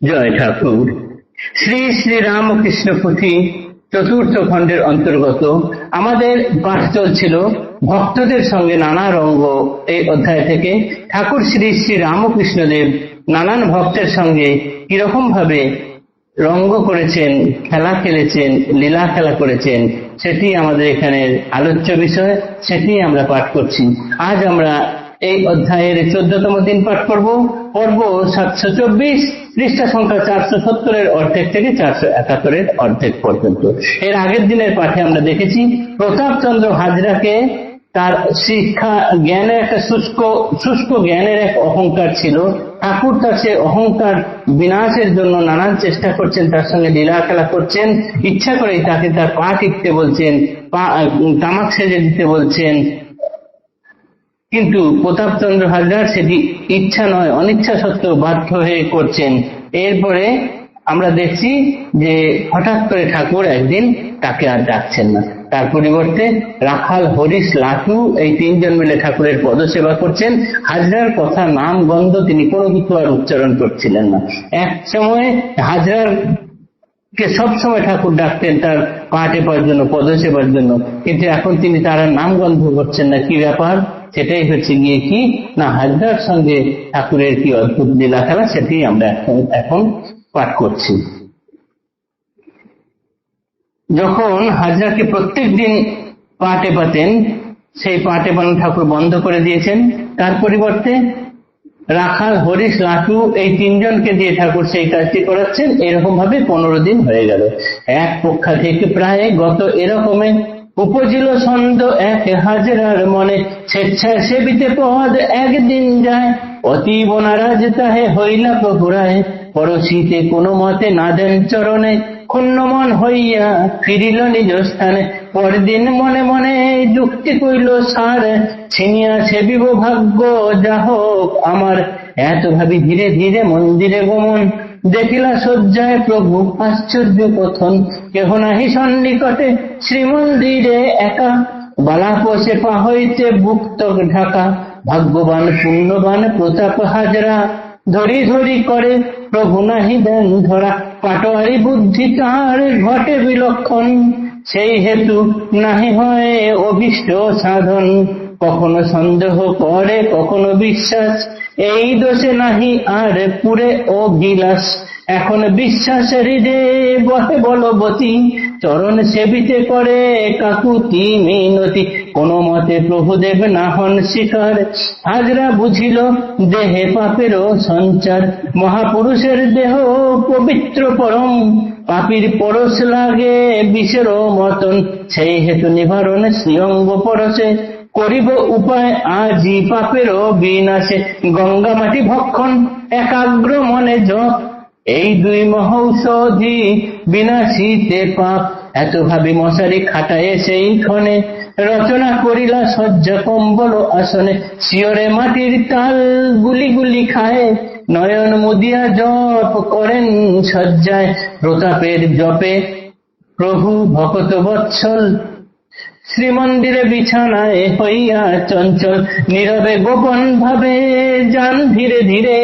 জয় ঠাকুর। শ্রী শ্রী রামকৃষ্ণ পুঁথি চতুর্থ খণ্ডের অন্তর্গত আমাদের পাঠ চলছিল ভক্তদের সঙ্গে নানা রঙ্গ। এই অধ্যায় থেকে ঠাকুর শ্রী শ্রী রামকৃষ্ণদেব নানান ভক্তের সঙ্গে কিরকম ভাবে রঙ্গ করেছেন, খেলা খেলেছেন, লীলা খেলা করেছেন, সেটি আমাদের এখানে আলোচ্য বিষয়, সেটি আমরা পাঠ করছি। আজ আমরা এই অধ্যায়ের 14তম দিন পাঠ করব। পর্ব 724, পৃষ্ঠা সংখ্যা 470 অর্ধেক থেকে 471 অর্ধেক পর্যন্ত। এর আগের দিনের পাঠে আমরা দেখেছি প্রতাপচন্দ্র হাজরাকে তার শিক্ষা জ্ঞানের একটা শুষ্ক জ্ঞানের এক অহংকার ছিল। ঠাকুর তার সে অহংকার বিনাশের জন্য নানান চেষ্টা করছেন, তার সঙ্গে লীলা খেলা করছেন। ইচ্ছা করেই তাকে তার পা টিপতে বলছেন, তামাক সেজে দিতে বলছেন, কিন্তু প্রতাপচন্দ্র হাজরা সেটি ইচ্ছা নয়, অনিচ্ছা সত্ত্বেও বাধ্য হয়ে করছেন। এরপরে আমরা দেখছি যে হঠাৎ করে ঠাকুর একদিন তাকে আর ডাকছেন না, তার পরিবর্তে রাখাল, হরিশ, লাটু এই তিনজন মিলে ঠাকুরের পদসেবা করছেন। হাজরার কথা, নাম, গন্ধ তিনি কোনো কিছু আর উচ্চারণ করছিলেন না। এক সময় হাজরার কে সবসময় ঠাকুর ডাকতেন তার পা টেপার জন্য, পদসেবার জন্য, কিন্তু এখন তিনি তার নাম গন্ধ করছেন না। কি ব্যাপার? সেটাই হচ্ছে গিয়ে কি না, হাজরার সঙ্গে ঠাকুরের কি অদ্ভুত লীলা খেলা, সেটি আমরা এখন পাঠ করছি। যখন হাজরাকে প্রত্যেক দিন পা টেপাতেন, সেই পা টেপানো ঠাকুর বন্ধ করে দিয়েছেন। তার পরিবর্তে রাখাল, হরিশ, লাটু এই তিনজনকে দিয়ে ঠাকুর সেই কাজটি করাচ্ছেন। এরকম ভাবে 15 দিন হয়ে গেল। এক পক্ষা থেকে প্রায় গত এরকমে উপজিল ছন্দ এক হাজরার মনে, স্বেচ্ছায় সেবিতে পদ একদিন যায়, অতীব নারাজ তাহে হইলা প্রভুরায়, পরশীতে কোনো মতে না দেন চরণে, ক্ষুণ্ণমন হইয়া ফিরিল নিজ স্থানে, পরদিন মনে মনে যুক্তি কইল সার, ছিনিয়া সেবিব ভাগ্য যা হোক আমার, এত ভাবি ধীরে ধীরে মন্দিরে গমন, দেখিলা শয্যায় প্রভু আশ্চর্য কথন, কেহ নাহি সন্নিকটে শ্রীমন্দিরে একা, বালা পোষে পা হইতে বুকতক ঢাকা, ভাগ্যবান পুণ্যবান প্রতাপ হাজরা, ধরি ধরি করে প্রভু নাহি দেন ধরা, পাটোয়ারি বুদ্ধি তার ঘটে বিলক্ষণ, সেই হেতু নাহি হয় অভীষ্ট সাধন, কখনো সন্দেহ করে কখনো বিশ্বাস, এই দোষে নাহি আর পুরে অভিলাষ, এখন বিশ্বাসের হৃদয়ে বহে বলবতী, চরণ সেবিতে করে কাকুতি মিনতি, কোন মতে প্রভুদেব না হন শিকার, হাজরা বুঝিল দেহে পাপেরও সঞ্চার, মহাপুরুষের দেহ পবিত্র পরম, পাপীর পরশ লাগে বিষেরও মতন, সেই হেতু নিবারণ শ্রীঅঙ্গ পরশে, করিব উপায় আজি পাপেরও বিনাশে, গঙ্গা মাটি ভক্ষণ একাগ্র মনে জপ, এই দুই মহৌষধি বিনাশিতে পাপ, এত ভাবি মশারি খাটায় সেই ক্ষণে, রচনা করিলা শয্যা কম্বল আসনে, শিয়রে মাটির তাল গুলি গুলি খায়, নয়ন মুদিয়া জপ করেন শয্যায়, প্রতাপের জপে প্রভু ভকত বৎসল, শ্রীমন্দিরে বিছানায় হইয়া চঞ্চল, নীরবে গোপন ভাবে যান ধীরে ধীরে,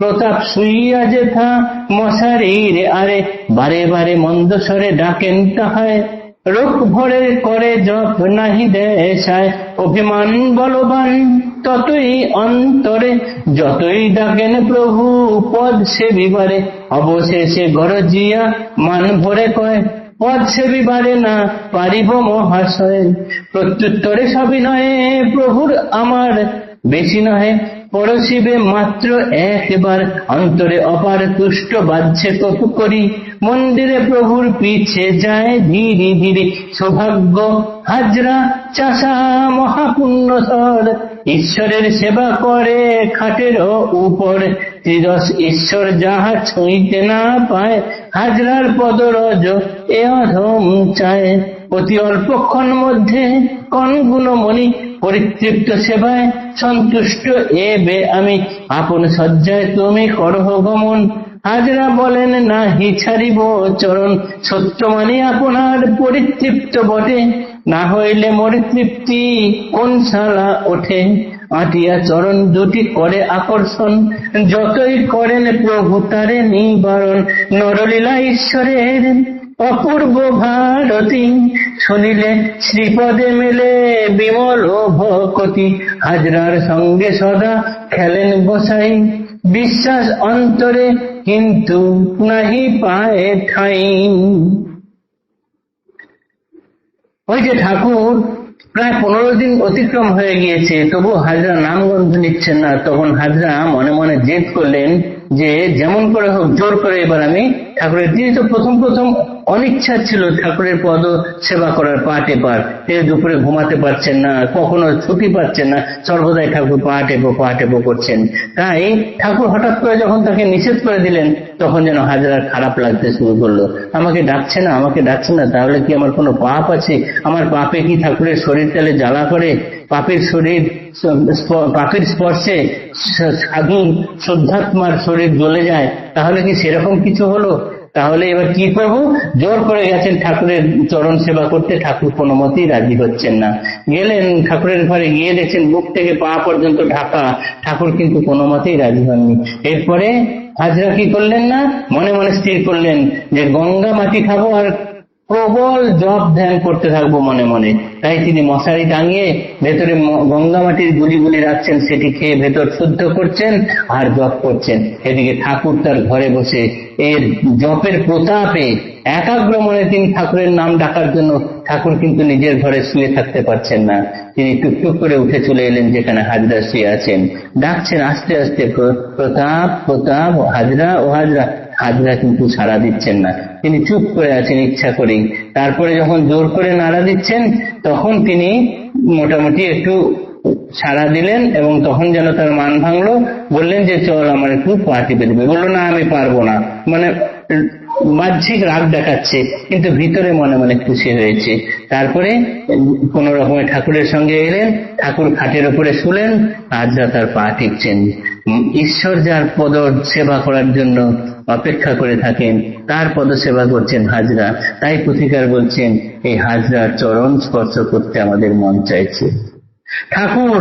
প্রতাপ শুইয়া যেথা মশারির আরে, বারে বারে মন্দ স্বরে ডাকেন তাহায়, রোগ ভরে করে জপ নাহি দেশায়, অভিমান বলবান ততই অন্তরে, যতই ডাকেন প্রভু পদ সেবিবারে, অবশেষে গরজিয়া মান ভরে কয়, পদ সেবিবারে না পারিব মহাশয়, প্রত্যুত্তরে সবিনয়ে প্রভুর আমার বেশি নহে, পরশিবে মাত্র একবার, অন্তরে অপার তুষ্ট বাহ্যে কটু করি, মন্দিরে প্রভুর পিছে যায় ধীরে ধীরে, সৌভাগ্য হাজরা চাষা মহাপুণ্যধর, ঈশ্বরের সেবা করে খাটের উপর, ত্রিদশ ঈশ্বর যাহা ছুঁইতে না পায়, হাজরার পদরজ এ অধম চায়, অতি অল্পক্ষণ মধ্যে কোন গুণমণি, পরিতৃপ্ত সেবায় সন্তুষ্ট এবে আমি, আপন শয্যায় তুমি করহ গমন, হাজরা বলেন নাহি ছাড়িব চরণ, সত্য মানি আপনার পরিতৃপ্ত বটে, না হইলে মোর তৃপ্তি কোন শালা ওঠে, আটিয়া চরণ দুটি করে আকর্ষণ, যতই করেন প্রভু তারে নিবারণ। নরলীলা ঈশ্বরের অপূর্ব ভারতী, শুনিলে শ্রীপদে মেলে বিমল ও ভকতি। হাজরার সঙ্গে সদা খেলেন বসাই, বিশ্বাস অন্তরে কিন্তু নাহি পায় ঠাঁই। ওই যে ঠাকুর প্রায় 15 দিন অতিক্রম হয়ে গিয়েছে, তবু হাজরা নামগন্ধ নিচ্ছেন না। তখন হাজরা মনে মনে জেদ করলেন যে যেমন করে হোক জোর করে এবার আমি ঠাকুরের, তিনি তো প্রথম অনিচ্ছা ছিল ঠাকুরের পদ সেবা করার, পা টেপার। তিনি দুপুরে ঘুমাতে পারছেন না, কখনো ছুটি পাচ্ছেন না, সর্বদাই ঠাকুর পা টেপো করছেন। তাই ঠাকুর হঠাৎ করে যখন তাকে নিষেধ করে দিলেন, তখন যেন হাজরার খারাপ লাগতে শুরু করলো। আমাকে ডাকছে না, তাহলে কি আমার কোনো পাপ আছে? আমার পাপে কি ঠাকুরের শরীর তাহলে জ্বালা করে? পাপের স্পর্শে সাধু শুদ্ধাত্মার শরীর জ্বলে যায়, তাহলে কি সেরকম কিছু হলো? তাহলে এবার কি করবো? জোর করে গেছেন ঠাকুরের চরণ সেবা করতে, ঠাকুর কোনো মতেই রাজি হচ্ছেন না। গেলেন ঠাকুরের ঘরে, গিয়ে দেখছেন বুক থেকে পা পর্যন্ত ঢাকা, ঠাকুর কিন্তু কোনো মতেই রাজি হননি। এরপরে হাজরা কি করলেন না, মনে মনে স্থির করলেন যে গঙ্গা মাটি খাবো আর প্রবল জপ ধ্যান করতে থাকবো মনে মনে। তাই তিনি মশারি টাঙিয়ে ভেতরে গঙ্গা মাটির গুলি রাখছেন, সেটি খেয়ে ভেতর শুদ্ধ করছেন আর জপ করছেন। এদিকে ঠাকুর তার ঘরে বসে এর জপের প্রতাপে একাগ্র মনে তিনি ঠাকুরের নাম ডাকার জন্য, ঠাকুর কিন্তু নিজের ঘরে শুয়ে থাকতে পারছেন না। তিনি টুকটুক করে উঠে চলে এলেন যেখানে হাজরা শুয়ে আছেন, ডাকছেন আস্তে আস্তে, প্রতাপ হাজরা ও হাজরা। হাজরা কিন্তু সাড়া দিচ্ছেন না, তিনি চুপ করে আছেন ইচ্ছা করেই। তারপরে যখন জোর করে নাড়া দিচ্ছেন, তখন তিনি মোটামুটি একটু সাড়া দিলেন, এবং তখন যেন তার মান ভাঙলো। বললেন যে চল আমার একটু পা টিপে দেবে। বললো না, আমি পারবো না। মানে বাহ্যিক রাগ দেখাচ্ছে, কিন্তু ভিতরে মনে মনে খুশি হয়েছে। তারপরে কোন রকমে ঠাকুরের সঙ্গে এলেন, ঠাকুর খাটের উপরে শুলেন, হাজরা তার পা টিপছেন। ঈশ্বর যার পদ সেবা করার জন্য অপেক্ষা করে থাকেন, তার পদ সেবা করছেন হাজরা। তাই পুথিকার বলছেন, এই হাজরার চরণ স্পর্শ করতে আমাদের মন চাইছে। ঠাকুর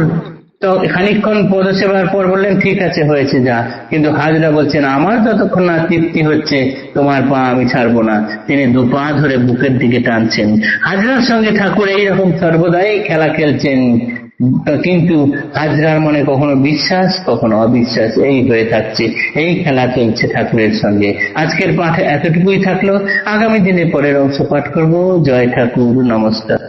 তো খানিকক্ষণ পদসেবার পর বললেন ঠিক আছে, হয়েছে যা। কিন্তু হাজরা বলছেন, আমার যতক্ষণ না তৃপ্তি হচ্ছে তোমার পা আমি ছাড়বো না। তিনি 2 পা ধরে বুকের দিকে টানছেন। হাজরার সঙ্গে ঠাকুর এইরকম সর্বদাই খেলা খেলছেন, কিন্তু হাজরার মনে কখনো বিশ্বাস কখনো অবিশ্বাস এই হয়ে থাকছে। এই খেলা চলছে ঠাকুরের সঙ্গে। আজকের পাঠে এতটুকুই থাকলো। আগামী দিনে পরের অংশ পাঠ করব। জয় ঠাকুর, নমস্কার।